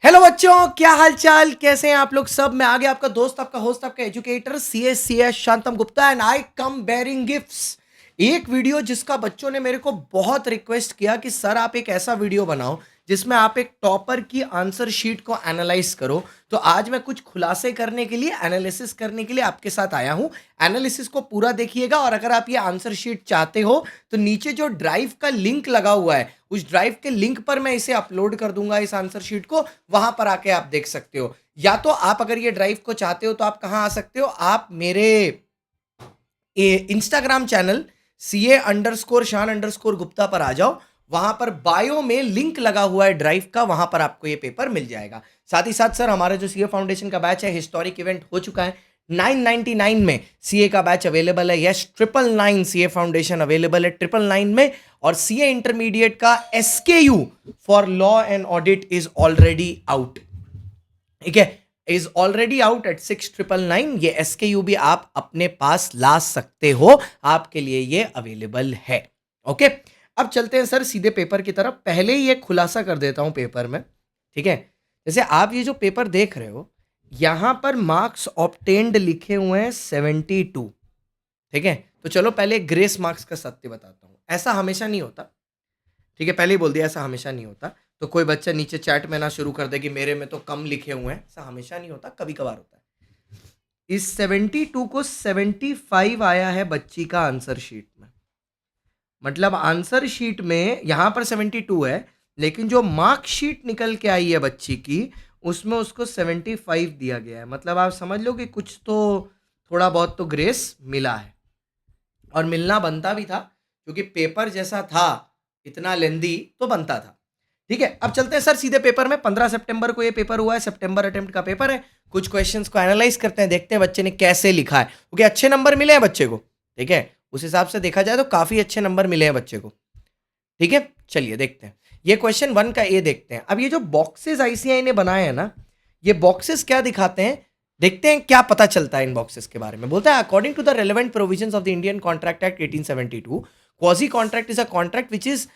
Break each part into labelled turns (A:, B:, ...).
A: Hello बच्चों, क्या हाल चाल, कैसे हैं आप लोग सब। मैं आ गया, आपका दोस्त, आपका होस्ट, आपका educator C S Shantam Gupta and I come bearing gifts. एक वीडियो जिसका बच्चों ने मेरे को बहुत रिक्वेस्ट किया कि सर आप एक ऐसा वीडियो बनाओ जिसमें आप एक टॉपर की आंसर शीट को एनालाइज करो। तो आज मैं कुछ खुलासे करने के लिए, एनालिसिस करने के लिए आपके साथ आया हूं। एनालिसिस को पूरा देखिएगा और अगर आप ये आंसर शीट चाहते हो तो नीचे जो ड्राइव का लिंक लगा हुआ है उस ड्राइव के लिंक पर मैं इसे अपलोड कर दूंगा, इस आंसर शीट को। वहां पर आके आप देख सकते हो। या तो आप अगर ये ड्राइव को चाहते हो तो आप कहां आ सकते हो, आप मेरे इंस्टाग्राम चैनल CA_शान_गुप्ता पर आ जाओ। वहां पर बायो में लिंक लगा हुआ है ड्राइव का, वहां पर आपको ये पेपर मिल जाएगा। साथ ही साथ सर हमारा जो सीए फाउंडेशन का बैच है, हिस्टोरिक इवेंट हो चुका है। 999 में सीए का बैच अवेलेबल है। यस, 999 सीए फाउंडेशन अवेलेबल है 999 में। और सीए इंटरमीडिएट का SKU for law and audit is already out. ठीक है, इज ऑलरेडी आउट एट 6,999। ये SKU भी आप अपने पास ला सकते हो, आपके लिए ये अवेलेबल है। ओके, अब चलते हैं सर सीधे पेपर की तरफ। पहले ही ये खुलासा कर देता हूं पेपर में। ठीक है, जैसे आप ये जो पेपर देख रहे हो, यहां पर मार्क्स ऑब्टेन्ड लिखे हुए हैं 72। ठीक है, तो चलो पहले ग्रेस मार्क्स का सत्य बताता हूं। ऐसा हमेशा नहीं होता। ठीक है, पहले ही बोल दिया, ऐसा हमेशा नहीं होता। तो कोई बच्चा नीचे चैट में ना शुरू कर दे कि मेरे में तो कम लिखे हुए हैं। ऐसा हमेशा नहीं होता, कभी कभार होता है। इस 72 को 75 आया है बच्ची का आंसर शीट में। मतलब आंसर शीट में यहां पर 72 है, लेकिन जो मार्कशीट निकल के आई है बच्ची की, उसमें उसको 75 दिया गया है। मतलब आप समझ लो कि कुछ तो थोड़ा बहुत तो ग्रेस मिला है, और मिलना बनता भी था, क्योंकि पेपर जैसा था, इतना लेंदी, तो बनता था। ठीक है, अब चलते हैं सर सीधे पेपर में। 15 सितंबर को ये पेपर हुआ है, सितंबर अटेम्प्ट का पेपर है। कुछ क्वेश्चंस को एनालाइज करते हैं, देखते हैं बच्चे ने कैसे लिखा है, क्योंकि अच्छे नंबर मिले हैं बच्चे को। ठीक है, उस हिसाब से देखा जाए तो काफी अच्छे नंबर मिले हैं बच्चे को। ठीक है, चलिए देखते हैं। ये क्वेश्चन 1 का ए देखते हैं। अब ये जो बॉक्सेस ICAI ने बनाए हैं ना, ये बॉक्सेस क्या दिखाते हैं, देखते हैं क्या पता चलता है इन बॉक्सेस के बारे में। बोलता है according to the relevant provisions of the Indian Contract Act 1872, quasi contract is a contract which is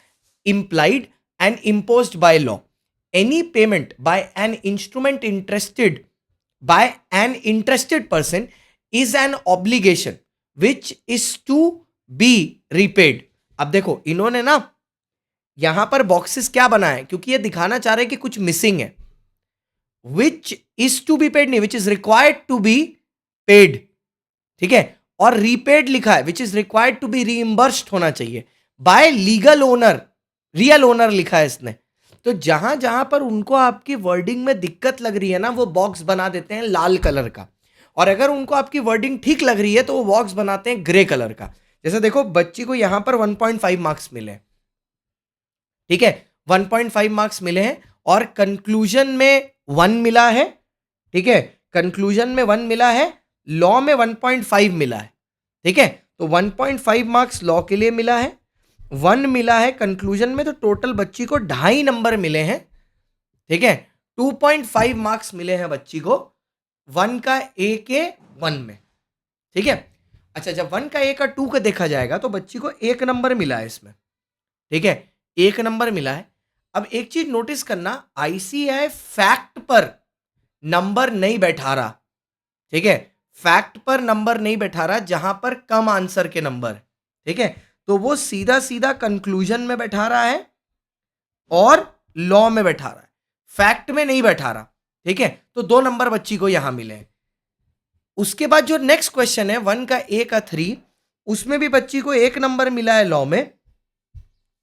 A: implied and imposed by law. Any payment by an interested person is an obligation which is to be repaid. अब देखो इन्होंने ना यहां पर boxes क्या बनाए, क्योंकि ये दिखाना चाह रहे हैं कि कुछ मिसिंग है। Which is to be paid नहीं, which is required to be paid. ठीक है, और रीपेड लिखा है, which is required to be reimbursed होना चाहिए by legal owner. Real owner लिखा है इसने। तो जहां जहां पर उनको आपकी वर्डिंग में दिक्कत लग रही है ना, वो बॉक्स बना देते हैं लाल कलर का। और अगर उनको आपकी वर्डिंग ठीक लग रही है तो वो बॉक्स बनाते हैं ग्रे कलर का। जैसे देखो बच्ची को यहां पर 1.5 मार्क्स मिले हैं। ठीक है, 1.5 मार्क्स मिले हैं, और कंक्लूजन में 1 मिला है। ठीक है, कंक्लूजन में 1 मिला है, लॉ में 1.5 मिला है। ठीक है, तो 1.5 मार्क्स लॉ के लिए मिला है, 1 मिला है कंक्लूजन में, तो टोटल बच्ची को 2.5 नंबर मिले हैं। ठीक है, 2.5 मार्क्स मिले हैं बच्ची को 1 का ए के 1 में। ठीक है, अच्छा जब 1 का ए का 2 का देखा जाएगा तो बच्ची को 1 नंबर मिला है इसमें। ठीक है, 1 नंबर मिला है। अब एक चीज नोटिस करना, ICAI फैक्ट पर नंबर नहीं बैठा रहा। ठीक है, फैक्ट पर नंबर नहीं बैठा रहा जहां पर कम आंसर के नंबर। ठीक है, तो वो सीधा सीधा कंक्लूजन में बैठा रहा है और लॉ में बैठा रहा है, फैक्ट में नहीं बैठा रहा। ठीक है, तो 2 नंबर बच्ची को यहां मिले हैं। उसके बाद जो नेक्स्ट क्वेश्चन है 1 का ए का 3, उसमें भी बच्ची को 1 नंबर मिला है लॉ में,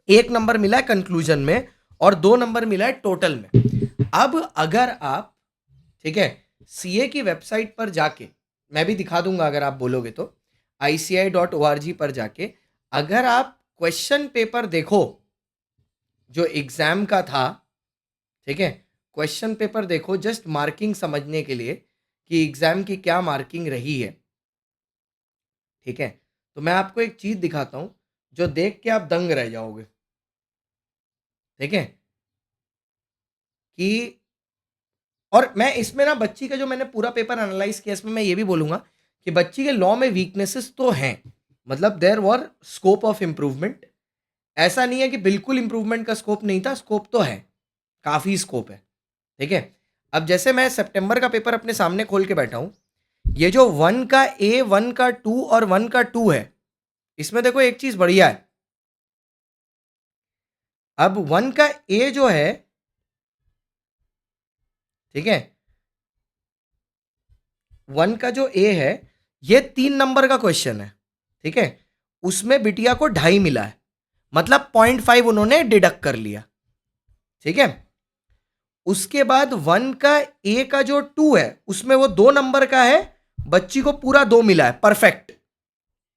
A: 1 नंबर मिला है कंक्लूजन में, और 2 नंबर मिला है टोटल में। अब अगर आप, ठीक है, सीए की वेबसाइट पर जाके, मैं भी दिखा दूंगा अगर आप बोलोगे तो, ICAI.org पर जाके अगर आप क्वेश्चन पेपर देखो जो एग्जाम का था, ठीक है, क्वेश्चन पेपर देखो जस्ट मार्किंग समझने के लिए कि एग्जाम की क्या मार्किंग रही है। ठीक है, तो मैं आपको एक चीज दिखाता हूं जो देख के आप दंग रह जाओगे। ठीक है, कि और मैं इसमें ना बच्ची का जो मैंने पूरा पेपर एनालाइज किया, इसमें मैं ये भी बोलूंगा कि बच्ची के लॉ में वीकनेसेस तो हैं। मतलब there were scope of improvement. ऐसा नहीं है कि बिल्कुल इंप्रूवमेंट का स्कोप नहीं था, स्कोप तो है, काफी स्कोप है। ठीक है। अब जैसे मैं सितंबर का पेपर अपने सामने खोल के बैठा हूं, ये जो 1 का ए, 1 का 2 और 1 का 2 है, इसमें देखो एक चीज बढ़िया है। अब 1 का ए जो है, ठीक है, 1 का जो ए है, ये 3 नंबर का क्वेश्चन है, ठीक है। उसमें बिटिया को 2.5 मिला है, मतलब 0.5 उन्होंने डिडक्ट कर लिया, ठीक है। उसके बाद 1 का ए का जो 2 है, उसमें वो 2 नंबर का है, बच्ची को पूरा 2 मिला है, परफेक्ट,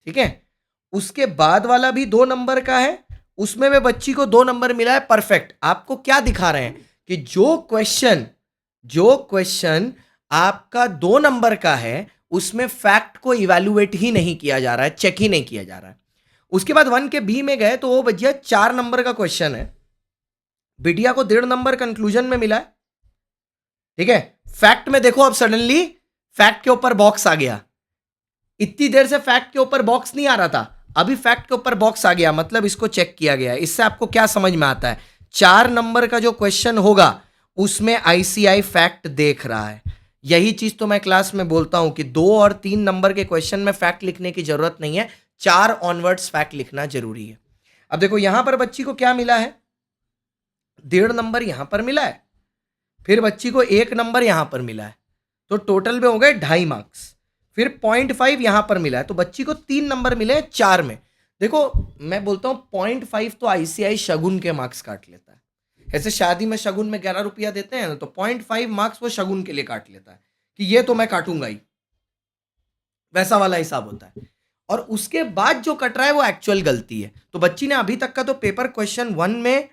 A: ठीक है। उसके बाद वाला भी 2 नंबर का है, उसमें भी बच्ची को 2 नंबर मिला है, परफेक्ट। आपको क्या दिखा रहे हैं कि जो क्वेश्चन आपका 2 नंबर का है, उसमें फैक्ट को इवैल्यूएट ही नहीं किया जा रहा है, चेक ही नहीं किया जा रहा है। उसके बाद 1 के बी में गए तो वो बच्चिया 4 नंबर का क्वेश्चन है, बिटिया को 1.5 नंबर कंक्लूजन में मिला है, ठीक है। फैक्ट में देखो, अब सडनली फैक्ट के ऊपर बॉक्स आ गया। इतनी देर से फैक्ट के ऊपर बॉक्स नहीं आ रहा था, अभी फैक्ट के ऊपर बॉक्स आ गया, मतलब इसको चेक किया गया। इससे आपको क्या समझ में आता है? 4 नंबर का जो क्वेश्चन होगा उसमें आईसीआई फैक्ट देख रहा है। यही चीज तो मैं क्लास में बोलता हूं कि 2 और 3 नंबर के क्वेश्चन में फैक्ट लिखने की जरूरत नहीं है, 4 ऑनवर्ड्स फैक्ट लिखना जरूरी है। अब देखो यहां पर बच्ची को क्या मिला है, 1.5 नंबर यहां पर मिला है, फिर बच्ची को 1 नंबर यहां पर मिला है, तो टोटल में हो गए 2.5 मार्क्स। फिर 0.5 यहां पर मिला है, तो बच्ची को 3 नंबर मिले हैं 4 में। देखो मैं बोलता हूं 0.5 तो आईसीआई शगुन के मार्क्स काट लेता है। ऐसे शादी में शगुन में 11 रुपया देते हैं ना, तो 0.5 मार्क्स वो शगुन के लिए काट लेता है कि ये तो मैं काटूंगा ही, वैसा वाला हिसाब होता है। और उसके बाद जो कट रहा है वो एक्चुअल गलती है। तो बच्ची ने अभी तक का तो पेपर क्वेश्चन 1 में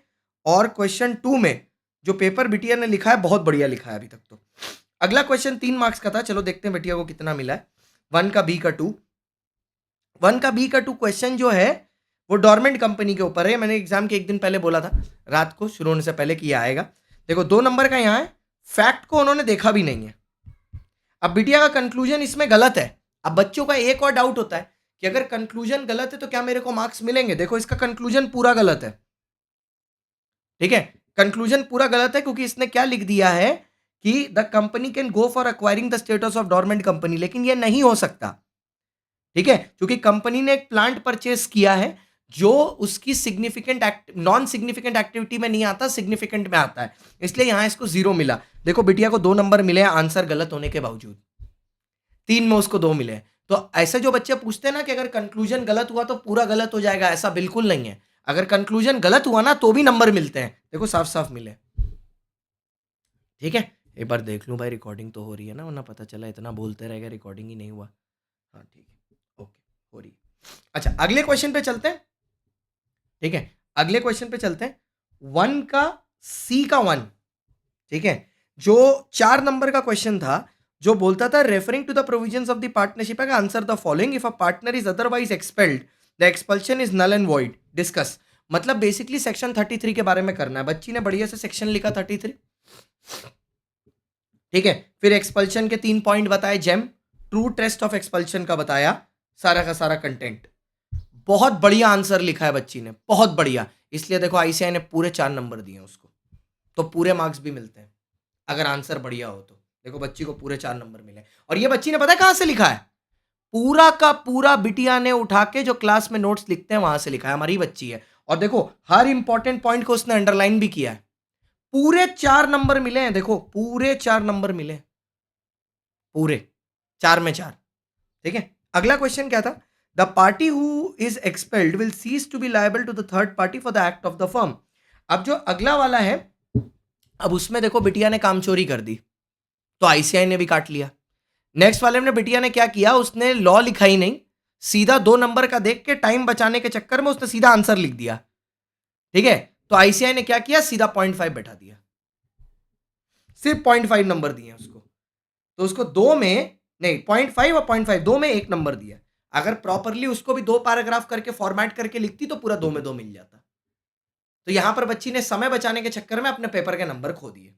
A: और क्वेश्चन 2 में जो पेपर बिटिया ने लिखा है बहुत बढ़िया लिखा है अभी तक तो। अगला क्वेश्चन 3 मार्क्स का था, चलो देखते हैं बिटिया को कितना मिला है। 1 का बी का 2, 1 का बी का 2 क्वेश्चन जो है वो डॉर्मेंट कंपनी के ऊपर है। मैंने एग्जाम के एक दिन पहले बोला था, रात को शुरू होने से पहले कि यह आएगा। देखो 2 नंबर का यहाँ है, फैक्ट को उन्होंने देखा भी नहीं है। अब बिटिया का कंक्लूजन इसमें गलत है। अब बच्चों का एक और डाउट होता है कि अगर कंक्लूजन गलत है तो क्या मेरे को मार्क्स मिलेंगे? देखो इसका कंक्लूजन पूरा गलत है, ठीक है। कंक्लूजन पूरा गलत है क्योंकि इसने क्या लिख दिया है कि the company can go for acquiring the status of dormant company, लेकिन ये नहीं हो सकता, ठीक है, क्योंकि कंपनी ने एक प्लांट परचेस किया है जो उसकी नॉन सिग्निफिकेंट एक्टिविटी में नहीं आता, सिग्निफिकेंट में आता है, इसलिए यहां इसको 0 मिला। देखो बिटिया को 2 नंबर मिले हैं आंसर गलत होने के बावजूद, 3 में उसको 2 मिले हैं। तो ऐसे जो बच्चे पूछते हैं ना कि अगर कंक्लूजन गलत हुआ तो पूरा गलत हो जाएगा, ऐसा बिल्कुल नहीं है। अगर कंक्लूजन गलत हुआ ना तो भी नंबर मिलते हैं, देखो साफ साफ मिले, ठीक है। एक बार देख लूं भाई रिकॉर्डिंग तो हो रही है ना, वरना पता चला इतना बोलते रह गए रिकॉर्डिंग ही नहीं हुआ। हाँ ठीक है, ओके, हो रही है। अच्छा अगले क्वेश्चन पे चलते हैं, ठीक है, अगले क्वेश्चन पे चलते हैं। 1 का सी का 1, ठीक है, जो 4 नंबर का क्वेश्चन था, जो बोलता था referring to the provisions of the partnership है, answer the following if a partner is otherwise expelled the expulsion is null and void, discuss. मतलब बेसिकली सेक्शन 33 के बारे में करना है। बच्ची ने बढ़िया से सेक्शन लिखा 33, ठीक है। फिर एक्सपल्शन के 3 पॉइंट बताए, जेम ट्रू टेस्ट ऑफ एक्सपल्शन का बताया, सारा का सारा कंटेंट। बहुत बढ़िया आंसर लिखा है बच्ची ने, बहुत बढ़िया। इसलिए देखो आईसीआई ने पूरे 4 नंबर दिए उसको, तो पूरे मार्क्स भी मिलते हैं अगर आंसर बढ़िया हो तो। देखो बच्ची को पूरे 4 नंबर मिले, और ये बच्ची ने पता है कहां से लिखा है? पूरा का पूरा बिटिया ने उठा के जो क्लास में नोट्स लिखते हैं वहां से लिखा है, हमारी बच्ची है। और देखो हर इंपॉर्टेंट पॉइंट को उसने अंडरलाइन भी किया है। पूरे 4 नंबर मिले हैं, देखो पूरे 4 नंबर मिले हैं, पूरे 4 में 4, ठीक है। अगला क्वेश्चन क्या था? The party who is expelled will cease to be liable to the third party for the act of the firm. अब जो अगला वाला है, अब उसमें देखो बिटिया ने काम चोरी कर दी तो आईसीआई ने भी काट लिया। नेक्स्ट वाले में बिटिया ने क्या किया, उसने लॉ लिखा ही नहीं, सीधा 2 नंबर का देख के टाइम बचाने के चक्कर में उसने सीधा आंसर लिख दिया, ठीक है। तो आईसीआई ने क्या किया, सीधा 0.5 बैठा दिया, सिर्फ 0.5 नंबर दिए उसको। तो उसको 2 में नहीं, 0.5 और 0.5 2 में 1 नंबर दिया। अगर प्रॉपरली उसको भी 2 पैराग्राफ करके फॉर्मेट करके लिखती तो पूरा 2 में 2 मिल जाता। तो यहां पर बच्ची ने समय बचाने के चक्कर में अपने पेपर के नंबर खो दिए।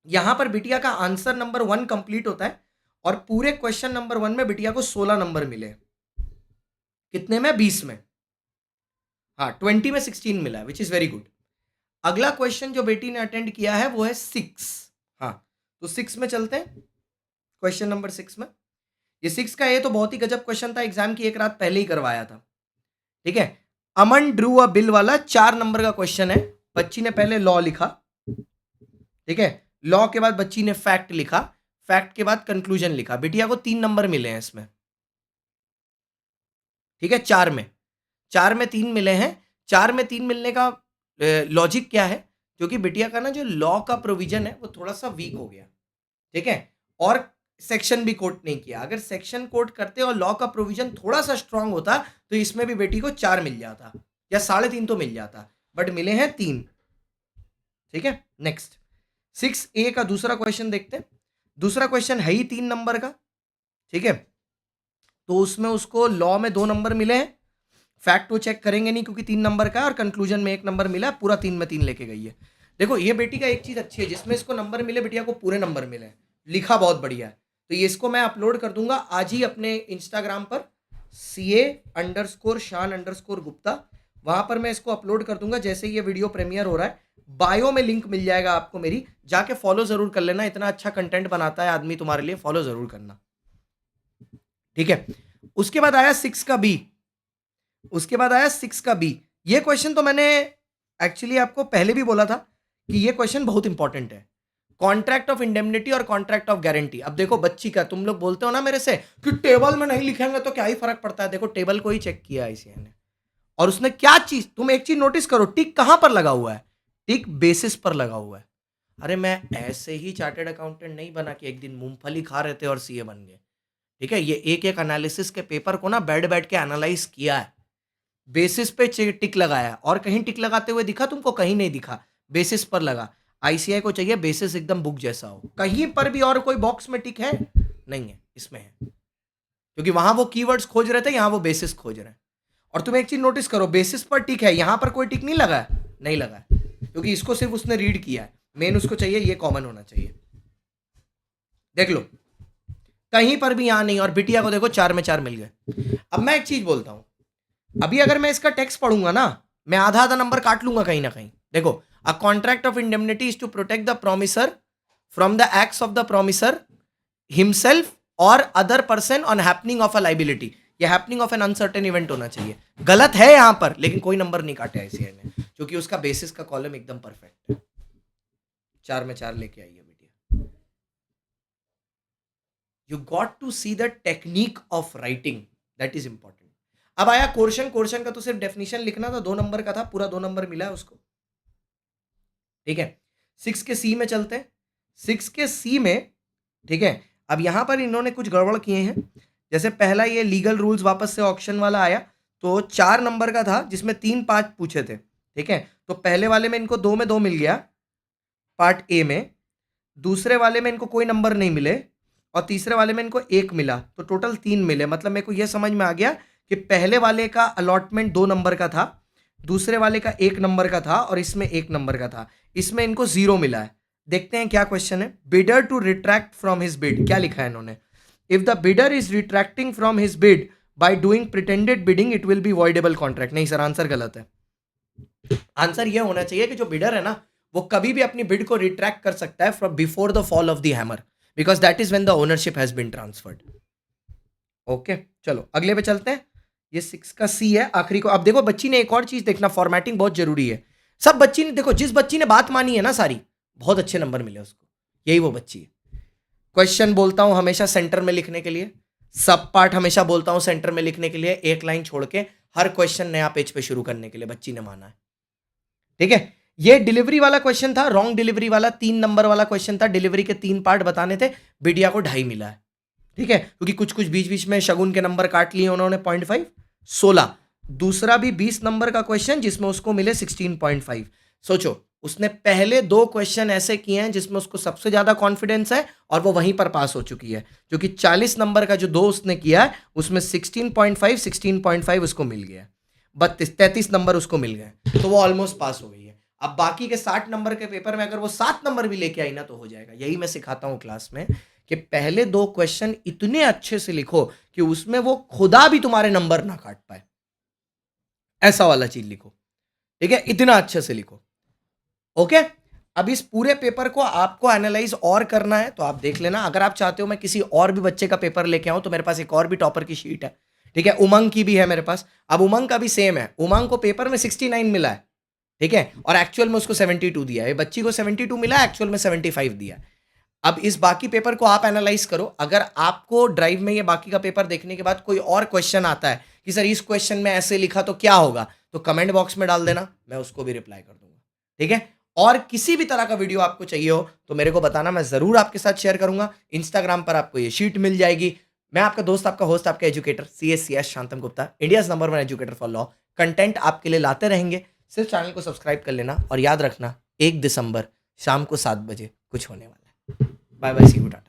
A: यहां पर बिटिया का आंसर नंबर 1 कंप्लीट होता है, और पूरे क्वेश्चन नंबर 1 में बिटिया को 16 नंबर मिले। कितने में? 20 में। हाँ 20 में 16 मिला, विच इज वेरी गुड। अगला क्वेश्चन जो बेटी ने अटेंड किया है वो है 6। हाँ, तो 6 में चलते हैं, क्वेश्चन नंबर 6 में। ये 6 का ये तो बहुत ही गजब क्वेश्चन था, एग्जाम की एक रात पहले ही करवाया था। ठीक है, अमन ड्रू अ बिल वाला 4 नंबर का क्वेश्चन है। बच्ची ने पहले लॉ लिखा, ठीक है, लॉ के बाद बच्ची ने फैक्ट लिखा, फैक्ट के बाद कंक्लूजन लिखा। बिटिया को 3 नंबर मिले हैं इसमें, ठीक है, 4 में 3 मिले हैं। 4 में 3 मिलने का लॉजिक क्या है, क्योंकि बिटिया का ना जो लॉ का प्रोविजन है वो थोड़ा सा वीक हो गया, ठीक है, और सेक्शन भी कोट नहीं किया। अगर सेक्शन कोट करते और लॉ का प्रोविजन थोड़ा सा स्ट्रांग होता तो इसमें भी बेटी को 4 मिल जाता या 3.5 तो मिल जाता, बट मिले हैं 3। ठीक है, नेक्स्ट 6A का दूसरा क्वेश्चन देखते हैं। दूसरा क्वेश्चन है ही 3 नंबर का, ठीक है, तो उसमें उसको लॉ में 2 नंबर मिले हैं, फैक्ट वो चेक करेंगे नहीं क्योंकि 3 नंबर का है, और कंक्लूजन में 1 नंबर मिला, पूरा 3 में 3 लेके गई है। देखो ये बेटी का एक चीज अच्छी है, जिसमें इसको नंबर मिले, बिटिया को पूरे नंबर मिले, लिखा बहुत बढ़िया है। तो ये इसको मैं अपलोड कर दूंगा आज ही अपने इंस्टाग्राम पर, CA_शान_गुप्ता, वहां पर मैं इसको अपलोड कर दूंगा जैसे ये वीडियो प्रीमियर हो रहा है। बायो में लिंक मिल जाएगा आपको मेरी, जाके फॉलो जरूर कर लेना, इतना अच्छा कंटेंट बनाता है आदमी तुम्हारे लिए, फॉलो जरूर करना। ठीक है, उसके बाद आया 6 का बी। उसके बाद आया 6 का बी। ये क्वेश्चन तो मैंने एक्चुअली आपको पहले भी बोला था कि ये क्वेश्चन बहुत इंपॉर्टेंट है, कॉन्ट्रैक्ट ऑफ इंडेमनिटी और कॉन्ट्रैक्ट ऑफ गारंटी। अब देखो बच्ची का, तुम लोग बोलते हो ना मेरे से कि टेबल में नहीं लिखेंगे तो क्या ही फर्क पड़ता है, देखो टेबल को ही चेक किया ICAI ने, और उसने क्या चीज, तुम एक चीज नोटिस करो, टिक कहां पर लगा हुआ है, टिक बेसिस पर लगा हुआ है। अरे मैं ऐसे ही चार्टर्ड अकाउंटेंट नहीं बना कि एक दिन मूंगफली खा रहे थे और CA बन गए। ठीक है, ये एक एक एनालिसिस के पेपर को ना बैठ बैठ के एनालाइज किया है, बेसिस पे टिक लगाया, और कहीं टिक लगाते हुए दिखा तुमको? कहीं नहीं दिखा, बेसिस पर लगा। ICAI को चाहिए बेसिस एकदम बुक जैसा हो, कहीं पर भी और कोई बॉक्स में टिक है नहीं है, इसमें है, क्योंकि वहां वो कीवर्ड्स खोज रहे थे, यहां वो बेसिस खोज रहे हैं। और तुम एक चीज नोटिस करो, बेसिस पर टिक है, यहां पर कोई टिक नहीं लगा है, नहीं लगा है, क्योंकि इसको सिर्फ उसने रीड किया है, मेन उसको चाहिए ये कॉमन होना चाहिए। देख लो कहीं पर भी यहां नहीं, और बिटिया को देखो 4 में 4 मिल गए। अब मैं एक चीज बोलता हूं, अभी अगर मैं इसका टेक्स्ट पढ़ूंगा ना, मैं आधा आधा नंबर काट लूंगा कहीं ना कहीं। देखो, a contract of indemnity is to protect the promisor from the acts of the promisor himself और other person on happening of a liability. ये happening of an uncertain event होना चाहिए। गलत है यहां पर, लेकिन कोई नंबर नहीं काटे ICAI ने, क्योंकि उसका बेसिस का कॉलम एकदम परफेक्ट है। 4 में 4 लेके आई है बेटिया। You got to see the technique of writing, that is important. अब आया कोर्शन। कोर्शन का तो सिर्फ डेफिनेशन लिखना था, 2 नंबर का था, पूरा 2 नंबर मिला है उसको। ठीक है, 6 के C में चलते हैं। 6 के C में, ठीक है, अब यहां पर इन्होंने कुछ गड़बड़ किए हैं। जैसे पहला ये लीगल रूल्स वापस से ऑक्शन वाला आया, तो 4 नंबर का था जिसमें 3 5 पूछे थे। ठीक है, तो पहले वाले में इनको 2 में 2 मिल गया पार्ट A में, दूसरे वाले में इनको कोई नंबर नहीं मिले, और तीसरे वाले में इनको 1 मिला, तो टोटल 3 मिले। मतलब मेरे को यह समझ में आ गया कि पहले वाले का अलॉटमेंट 2 नंबर का था, दूसरे वाले का 1 नंबर का था, और इसमें 1 नंबर का था, इसमें इनको 0 मिला है। देखते हैं क्या क्वेश्चन है। Bidder to retract from his bid, क्या लिखा है इन्होंने? If the bidder is retracting from his bid by doing pretended bidding it will be voidable contract. नहीं सर, आंसर गलत है। आंसर यह होना चाहिए कि जो बिडर है ना, वो कभी भी अपनी बिड को रिट्रैक्ट कर सकता है from before the fall of the hammer, because that is when the ownership has been transferred. Okay, चलो अगले पे चलते हैं। ये 6 का C है आखिरी को। अब देखो बच्ची ने एक और चीज देखना, फॉर्मेटिंग बहुत जरूरी है। सब बच्ची ने देखो, जिस बच्ची ने बात मानी है ना सारी, बहुत अच्छे नंबर मिले उसको, यही वो बच्ची है। क्वेश्चन बोलता हूं हमेशा सेंटर में लिखने के लिए, सब पार्ट हमेशा बोलता हूं सेंटर में लिखने के लिए, एक लाइन छोड़ के हर क्वेश्चन नया पेज पे शुरू करने के लिए बच्ची ने माना है। ठीक है, ये डिलीवरी वाला क्वेश्चन था, रॉन्ग डिलीवरी वाला 3 नंबर वाला क्वेश्चन था। डिलीवरी के 3 पार्ट बताने थे, बिटिया को 2.5 मिला है। ठीक है, क्योंकि कुछ कुछ बीच बीच में शगुन के नंबर काट लिए उन्होंने, 0.5 16। दूसरा भी 20 नंबर का क्वेश्चन जिसमें उसको मिले 16.5। सोचो, उसने पहले 2 क्वेश्चन ऐसे किए हैं जिसमें उसको सबसे ज्यादा कॉन्फिडेंस है, और वो वहीं पर पास हो चुकी है, क्योंकि 40 नंबर का जो 2 उसने किया है उसमें 16.5 उसको मिल गया, 33 नंबर उसको मिल गए, तो वो ऑलमोस्ट पास हो गई है। अब बाकी के 60 नंबर के पेपर में अगर वो 7 नंबर भी लेके आई ना तो हो जाएगा। यही मैं सिखाता हूं क्लास में कि पहले 2 क्वेश्चन इतने अच्छे से लिखो कि उसमें वो खुदा भी तुम्हारे नंबर ना काट पाए, ऐसा वाला चीज लिखो। ठीक है, इतना अच्छे से लिखो। ओके। अब इस पूरे पेपर को आपको एनालाइज और करना है तो आप देख लेना। अगर आप चाहते हो मैं किसी और भी बच्चे का पेपर लेके आऊं तो मेरे पास एक और भी टॉपर की शीट है, ठीक है, उमंग की भी है मेरे पास। अब उमंग का भी सेम है, उमंग को पेपर में 69 मिला है, ठीक है, और एक्चुअल में उसको 72 दिया है। बच्ची को 72 मिला है, एक्चुअल में 75 दिया है। अब इस बाकी पेपर को आप एनालाइज करो। अगर आपको ड्राइव में ये बाकी का पेपर देखने के बाद कोई और क्वेश्चन आता है कि सर इस क्वेश्चन में ऐसे लिखा तो क्या होगा, तो कमेंट बॉक्स में डाल देना, मैं उसको भी रिप्लाई कर दूंगा, ठीक है। और किसी भी तरह का वीडियो आपको चाहिए हो तो मेरे को बताना, मैं जरूर आपके साथ शेयर करूंगा। इंस्टाग्राम पर आपको ये शीट मिल जाएगी। मैं आपका दोस्त, आपका होस्ट, आपका educator CSCS Shantam Gupta, India's number 1 educator for law. Content आपके लिए लाते रहेंगे। सिर्फ चैनल को सब्सक्राइब कर लेना और याद रखना 1 दिसंबर शाम को 7 बजे कुछ होने वाला है। Bye bye, see you, Tata.